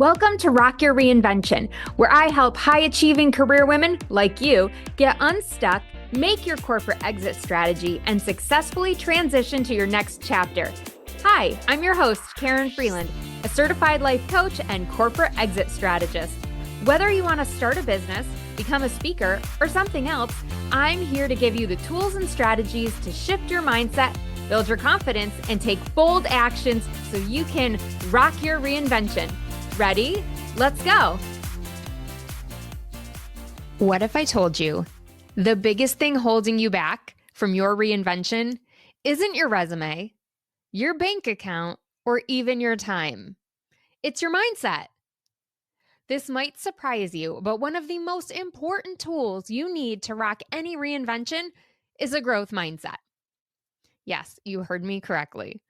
Welcome to Rock Your Reinvention, where I help high-achieving career women like you get unstuck, make your corporate exit strategy, and successfully transition to your next chapter. Hi, I'm your host, Karen Freeland, a certified life coach and corporate exit strategist. Whether you want to start a business, become a speaker, or something else, I'm here to give you the tools and strategies to shift your mindset, build your confidence, and take bold actions so you can rock your reinvention. Ready? Let's go. What if I told you the biggest thing holding you back from your reinvention isn't your resume, your bank account, or even your time? It's your mindset. This might surprise you, but one of the most important tools you need to rock any reinvention is a growth mindset. Yes, you heard me correctly.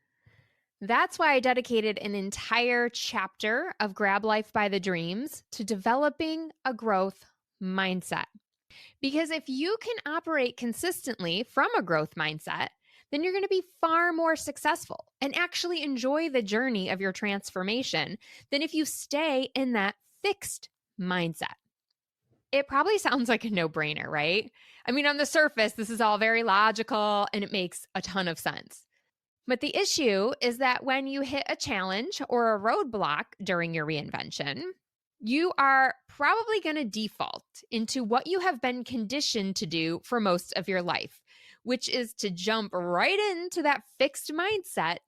That's why I dedicated an entire chapter of Grab Life by the Dreams to developing a growth mindset. Because if you can operate consistently from a growth mindset, then you're going to be far more successful and actually enjoy the journey of your transformation than if you stay in that fixed mindset. It probably sounds like a no-brainer, right? I mean, on the surface, this is all very logical and it makes a ton of sense. But the issue is that when you hit a challenge or a roadblock during your reinvention, you are probably going to default into what you have been conditioned to do for most of your life, which is to jump right into that fixed mindset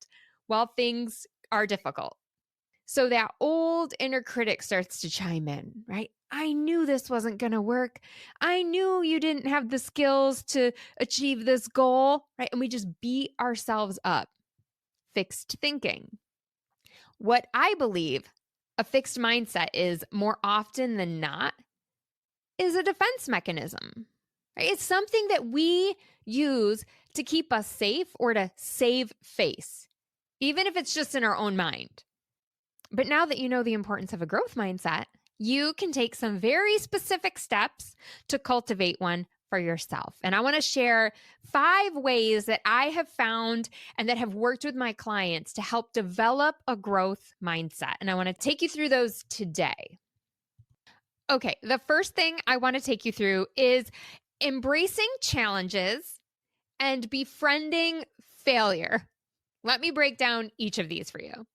while things are difficult. So that old inner critic starts to chime in, right? I knew this wasn't going to work. I knew you didn't have the skills to achieve this goal, right? And we just beat ourselves up. Fixed thinking. What I believe a fixed mindset is more often than not is a defense mechanism, right? It's something that we use to keep us safe or to save face, even if it's just in our own mind. But now that you know the importance of a growth mindset, you can take some very specific steps to cultivate one for yourself. And I want to share 5 ways that I have found and that have worked with my clients to help develop a growth mindset. And I want to take you through those today. Okay, the first thing I want to take you through is embracing challenges and befriending failure. Let me break down each of these for you.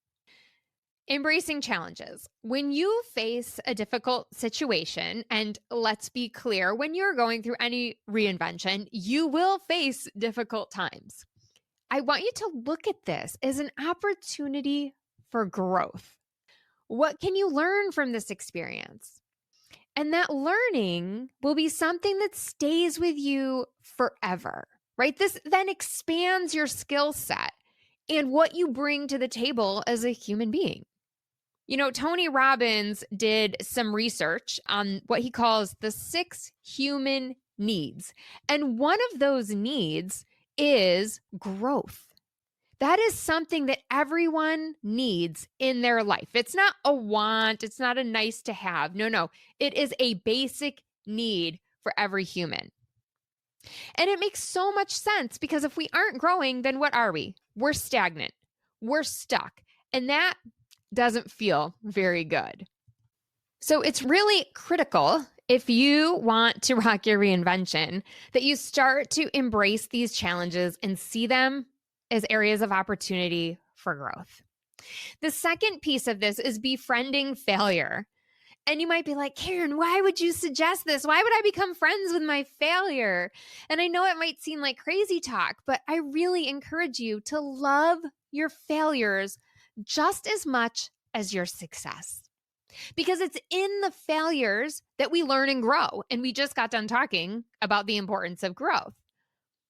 Embracing challenges. When you face a difficult situation, and let's be clear, when you're going through any reinvention, you will face difficult times. I want you to look at this as an opportunity for growth. What can you learn from this experience? And that learning will be something that stays with you forever, right? This then expands your skill set and what you bring to the table as a human being. You know, Tony Robbins did some research on what he calls the 6 human needs. And one of those needs is growth. That is something that everyone needs in their life. It's not a want. It's not a nice to have. No. It is a basic need for every human. And it makes so much sense because if we aren't growing, then what are we? We're stagnant. We're stuck. And that doesn't feel very good. So it's really critical if you want to rock your reinvention that you start to embrace these challenges and see them as areas of opportunity for growth. The second piece of this is befriending failure. And you might be like, Karen, why would you suggest this? Why would I become friends with my failure? And I know it might seem like crazy talk, but I really encourage you to love your failures just as much as your success. Because it's in the failures that we learn and grow. And we just got done talking about the importance of growth.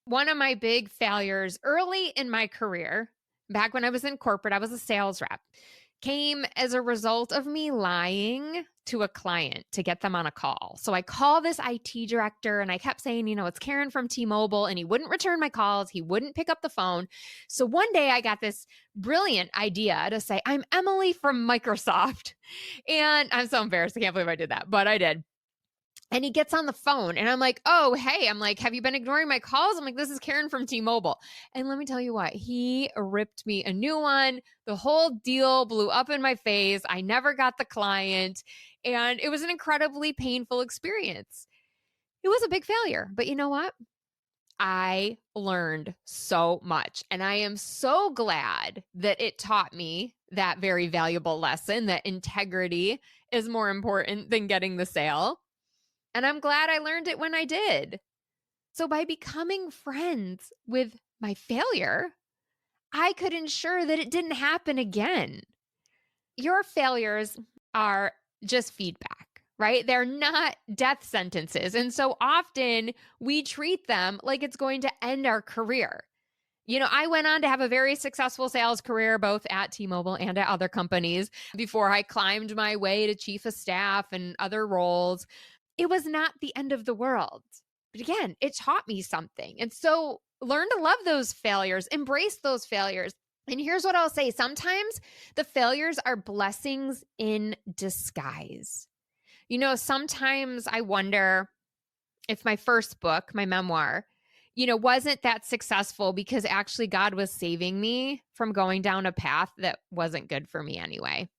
One of my big failures early in my career, back when I was in corporate, I was a sales rep, came as a result of me lying to a client to get them on a call. So I call this IT director and I kept saying, it's Karen from T-Mobile, and he wouldn't return my calls. He wouldn't pick up the phone. So one day I got this brilliant idea to say, I'm Emily from Microsoft. And I'm so embarrassed. I can't believe I did that, but I did. And he gets on the phone and I'm like, oh, hey, I'm like, have you been ignoring my calls? I'm like, this is Karen from T-Mobile. And let me tell you what, he ripped me a new one. The whole deal blew up in my face. I never got the client. And it was an incredibly painful experience. It was a big failure. But you know what? I learned so much. And I am so glad that it taught me that very valuable lesson that integrity is more important than getting the sale. And I'm glad I learned it when I did. So by becoming friends with my failure, I could ensure that it didn't happen again. Your failures are just feedback, right? They're not death sentences. And so often we treat them like it's going to end our career. You know, I went on to have a very successful sales career, both at T-Mobile and at other companies before I climbed my way to chief of staff and other roles. It was not the end of the world. But again, it taught me something. And so learn to love those failures, embrace those failures. And here's what I'll say. Sometimes the failures are blessings in disguise. You know, sometimes I wonder if my first book, my memoir, wasn't that successful because actually God was saving me from going down a path that wasn't good for me anyway.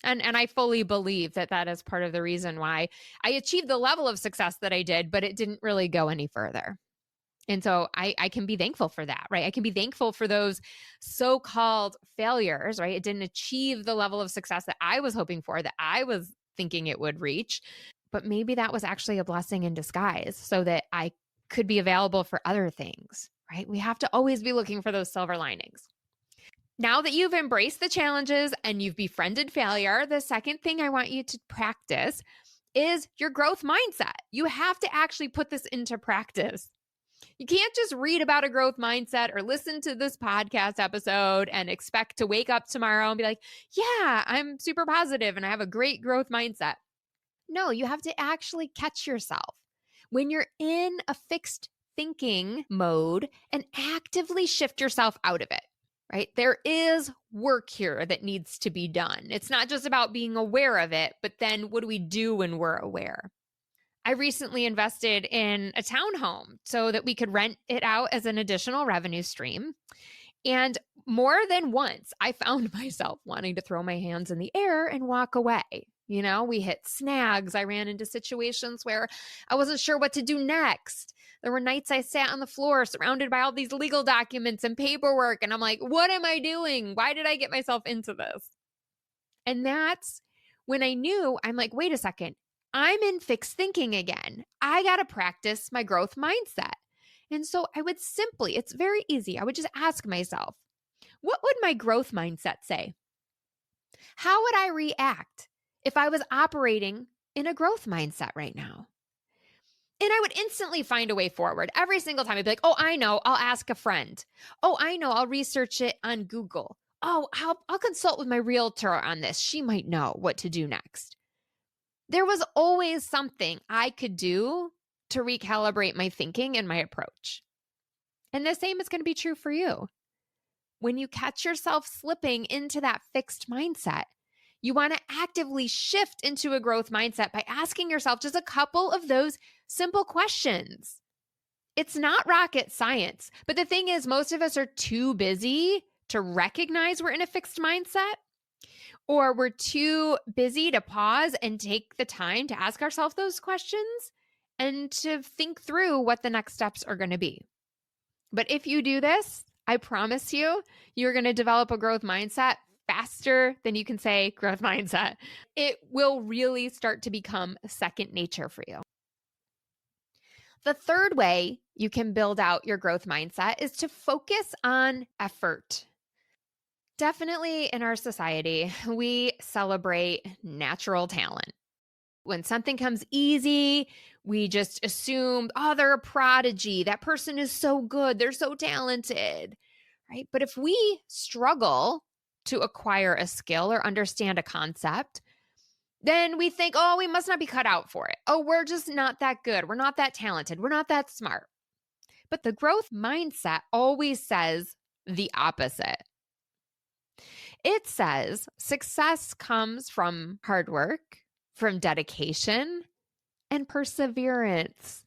And I fully believe that that is part of the reason why I achieved the level of success that I did, but it didn't really go any further. And so I can be thankful for that, right? I can be thankful for those so-called failures, right? It didn't achieve the level of success that I was hoping for, that I was thinking it would reach. But maybe that was actually a blessing in disguise so that I could be available for other things, right? We have to always be looking for those silver linings. Now that you've embraced the challenges and you've befriended failure, the second thing I want you to practice is your growth mindset. You have to actually put this into practice. You can't just read about a growth mindset or listen to this podcast episode and expect to wake up tomorrow and be like, yeah, I'm super positive and I have a great growth mindset. No, you have to actually catch yourself when you're in a fixed thinking mode and actively shift yourself out of it, right? There is work here that needs to be done. It's not just about being aware of it, but then what do we do when we're aware? I recently invested in a townhome so that we could rent it out as an additional revenue stream. And more than once, I found myself wanting to throw my hands in the air and walk away. You know, we hit snags. I ran into situations where I wasn't sure what to do next. There were nights I sat on the floor surrounded by all these legal documents and paperwork. And I'm like, what am I doing? Why did I get myself into this? And that's when I knew, I'm like, wait a second, I'm in fixed thinking again. I got to practice my growth mindset. And so I would simply, it's very easy. I would just ask myself, what would my growth mindset say? How would I react if I was operating in a growth mindset right now? And I would instantly find a way forward every single time. I'd be like, oh, I know, I'll ask a friend. Oh, I know, I'll research it on Google. Oh, I'll consult with my realtor on this. She might know what to do next. There was always something I could do to recalibrate my thinking and my approach. And the same is going to be true for you. When you catch yourself slipping into that fixed mindset, you want to actively shift into a growth mindset by asking yourself just a couple of those simple questions. It's not rocket science, but the thing is, most of us are too busy to recognize we're in a fixed mindset, or we're too busy to pause and take the time to ask ourselves those questions and to think through what the next steps are going to be. But if you do this, I promise you, you're going to develop a growth mindset faster than you can say growth mindset. It will really start to become second nature for you. The third way you can build out your growth mindset is to focus on effort. Definitely in our society, we celebrate natural talent. When something comes easy, we just assume, oh, they're a prodigy. That person is so good. They're so talented, right? But if we struggle to acquire a skill or understand a concept, then we think, oh, we must not be cut out for it. Oh, we're just not that good. We're not that talented. We're not that smart. But the growth mindset always says the opposite. It says success comes from hard work, from dedication, and perseverance.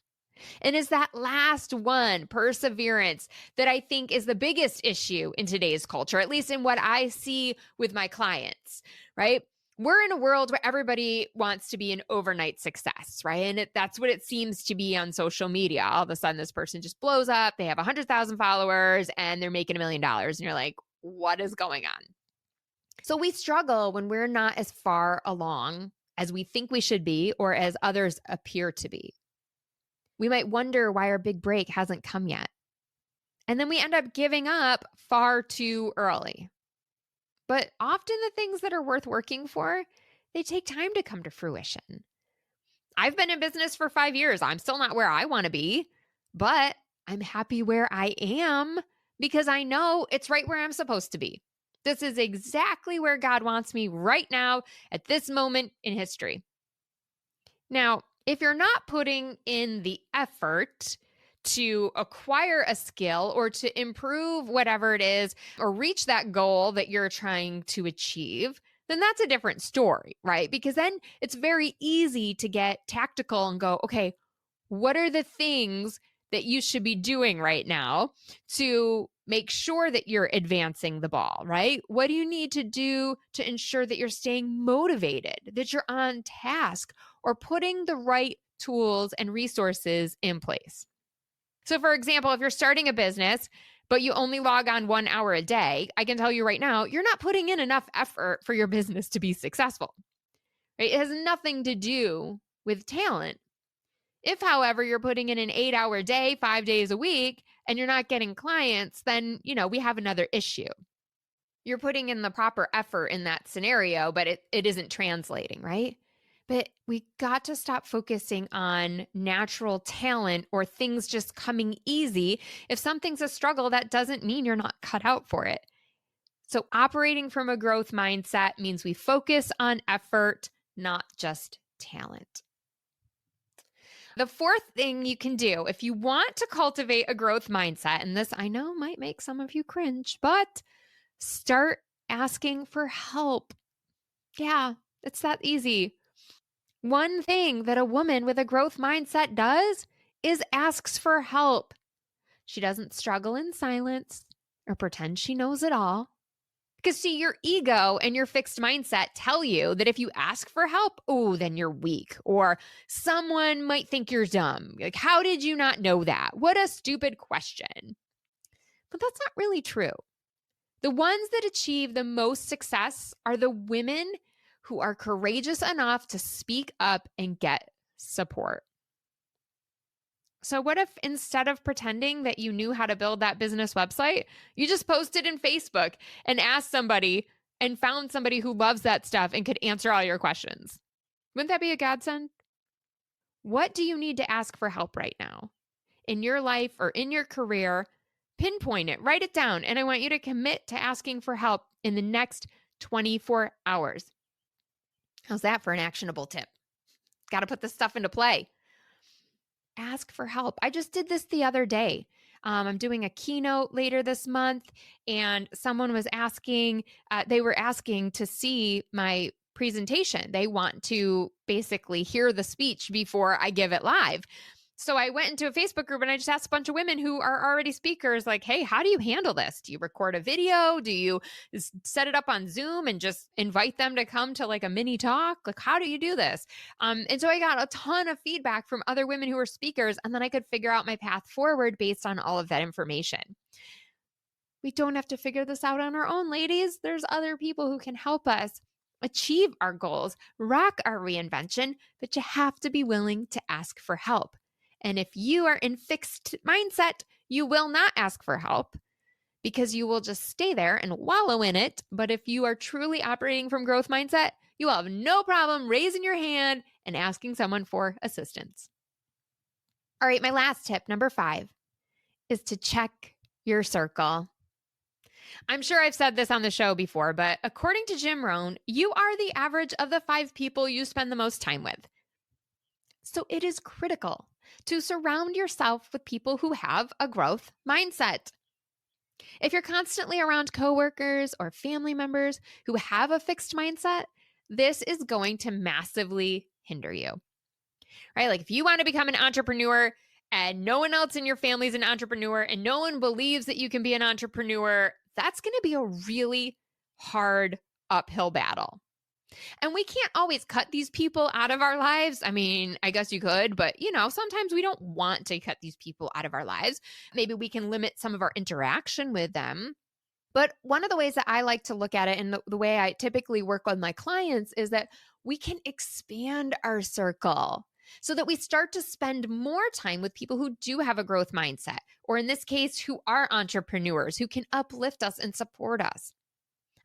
And it's that last one, perseverance, that I think is the biggest issue in today's culture, at least in what I see with my clients, right? We're in a world where everybody wants to be an overnight success, right? And that's what it seems to be on social media. All of a sudden, this person just blows up. They have 100,000 followers and they're making $1,000,000. And you're like, what is going on? So we struggle when we're not as far along as we think we should be or as others appear to be. We might wonder why our big break hasn't come yet. And then we end up giving up far too early. But often the things that are worth working for, they take time to come to fruition. I've been in business for 5 years. I'm still not where I want to be, but I'm happy where I am because I know it's right where I'm supposed to be. This is exactly where God wants me right now at this moment in history. Now, if you're not putting in the effort to acquire a skill or to improve whatever it is or reach that goal that you're trying to achieve, then that's a different story, right? Because then it's very easy to get tactical and go, okay, what are the things that you should be doing right now to make sure that you're advancing the ball, right? What do you need to do to ensure that you're staying motivated, that you're on task, or putting the right tools and resources in place? So, for example, if you're starting a business, but you only log on 1 hour a day, I can tell you right now, you're not putting in enough effort for your business to be successful, right? It has nothing to do with talent. If, however, you're putting in an 8-hour day, 5 days a week, and you're not getting clients, then, we have another issue. You're putting in the proper effort in that scenario, but it isn't translating, right? But we got to stop focusing on natural talent or things just coming easy. If something's a struggle, that doesn't mean you're not cut out for it. So operating from a growth mindset means we focus on effort, not just talent. The fourth thing you can do if you want to cultivate a growth mindset, and this I know might make some of you cringe, but start asking for help. Yeah, it's that easy. One thing that a woman with a growth mindset does is asks for help. She doesn't struggle in silence or pretend she knows it all. Because see, your ego and your fixed mindset tell you that if you ask for help, then you're weak, or someone might think you're dumb. Like, how did you not know that? What a stupid question. But that's not really true. The ones that achieve the most success are the women who are courageous enough to speak up and get support. So what if instead of pretending that you knew how to build that business website, you just posted in Facebook and asked somebody and found somebody who loves that stuff and could answer all your questions? Wouldn't that be a godsend? What do you need to ask for help right now in your life or in your career? Pinpoint it, write it down, and I want you to commit to asking for help in the next 24 hours. How's that for an actionable tip? Got to put this stuff into play. Ask for help. I just did this the other day. I'm doing a keynote later this month, and someone was asking, they were asking to see my presentation. They want to basically hear the speech before I give it live. So I went into a Facebook group and I just asked a bunch of women who are already speakers, like, hey, how do you handle this? Do you record a video? Do you set it up on Zoom and just invite them to come to like a mini talk? Like, how do you do this? And so I got a ton of feedback from other women who were speakers, and then I could figure out my path forward based on all of that information. We don't have to figure this out on our own, ladies. There's other people who can help us achieve our goals, rock our reinvention, but you have to be willing to ask for help. And if you are in fixed mindset, you will not ask for help because you will just stay there and wallow in it. But if you are truly operating from growth mindset, you will have no problem raising your hand and asking someone for assistance. All right, my last tip, number 5, is to check your circle. I'm sure I've said this on the show before, but according to Jim Rohn, you are the average of the 5 people you spend the most time with. So it is critical to surround yourself with people who have a growth mindset. If you're constantly around coworkers or family members who have a fixed mindset, this is going to massively hinder you. right? Like if you want to become an entrepreneur and no one else in your family is an entrepreneur and no one believes that you can be an entrepreneur, that's going to be a really hard uphill battle. And we can't always cut these people out of our lives. I mean, I guess you could, but sometimes we don't want to cut these people out of our lives. Maybe we can limit some of our interaction with them. But one of the ways that I like to look at it, and the way I typically work with my clients, is that we can expand our circle so that we start to spend more time with people who do have a growth mindset, or in this case, who are entrepreneurs, who can uplift us and support us.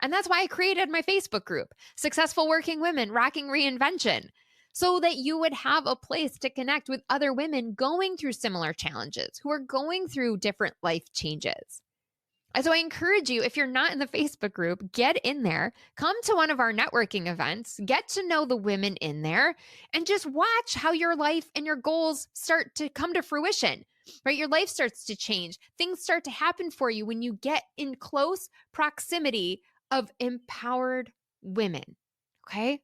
And that's why I created my Facebook group, Successful Working Women, Rock Your Reinvention, so that you would have a place to connect with other women going through similar challenges, who are going through different life changes. And so I encourage you, if you're not in the Facebook group, get in there, come to one of our networking events, get to know the women in there, and just watch how your life and your goals start to come to fruition, right? Your life starts to change. Things start to happen for you when you get in close proximity of empowered women, okay?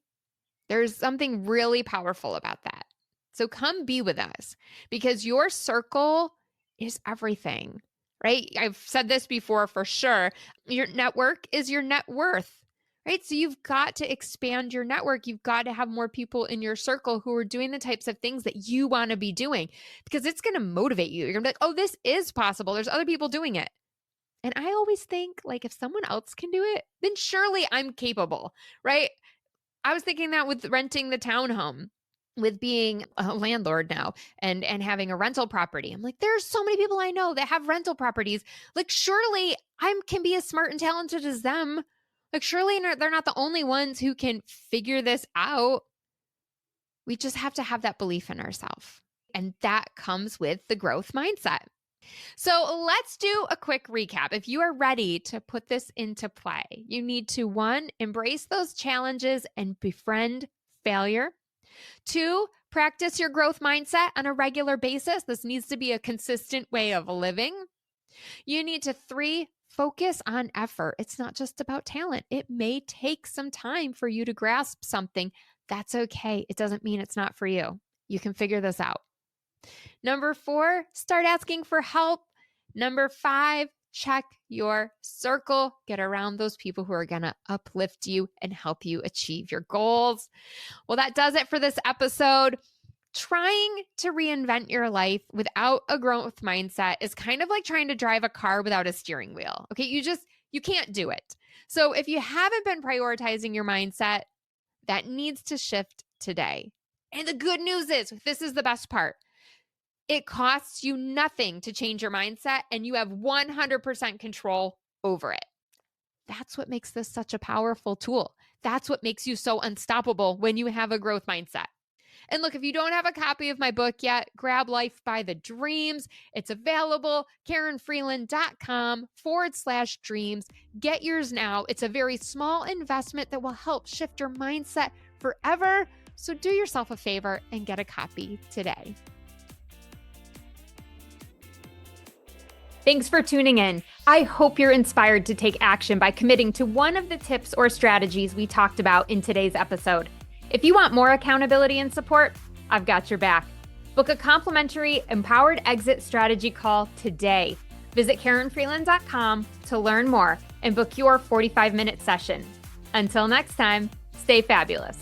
There's something really powerful about that. So come be with us, because your circle is everything. Right? I've said this before for sure. Your network is your net worth, right? So you've got to expand your network. You've got to have more people in your circle who are doing the types of things that you want to be doing, because it's going to motivate you. You're going to be like, oh, this is possible. There's other people doing it. And I always think, like, if someone else can do it, then surely I'm capable, right? I was thinking that with renting the townhome, with being a landlord now and having a rental property. I'm like, there's so many people I know that have rental properties. Like, surely I can be as smart and talented as them. Like, surely they're not the only ones who can figure this out. We just have to have that belief in ourselves. And that comes with the growth mindset. So let's do a quick recap. If you are ready to put this into play, you need to, 1, embrace those challenges and befriend failure. 2, practice your growth mindset on a regular basis. This needs to be a consistent way of living. You need to, 3, focus on effort. It's not just about talent. It may take some time for you to grasp something. That's okay. It doesn't mean it's not for you. You can figure this out. Number 4, start asking for help. Number 5, check your circle. Get around those people who are going to uplift you and help you achieve your goals. Well, that does it for this episode. Trying to reinvent your life without a growth mindset is kind of like trying to drive a car without a steering wheel. Okay, you can't do it. So if you haven't been prioritizing your mindset, that needs to shift today. And the good news is, this is the best part. It costs you nothing to change your mindset, and you have 100% control over it. That's what makes this such a powerful tool. That's what makes you so unstoppable when you have a growth mindset. And look, if you don't have a copy of my book yet, grab Life by the Dreams. It's available, KarenFreeland.com/dreams. Get yours now. It's a very small investment that will help shift your mindset forever. So do yourself a favor and get a copy today. Thanks for tuning in. I hope you're inspired to take action by committing to one of the tips or strategies we talked about in today's episode. If you want more accountability and support, I've got your back. Book a complimentary Empowered Exit Strategy call today. Visit KarenFreeland.com to learn more and book your 45-minute session. Until next time, stay fabulous.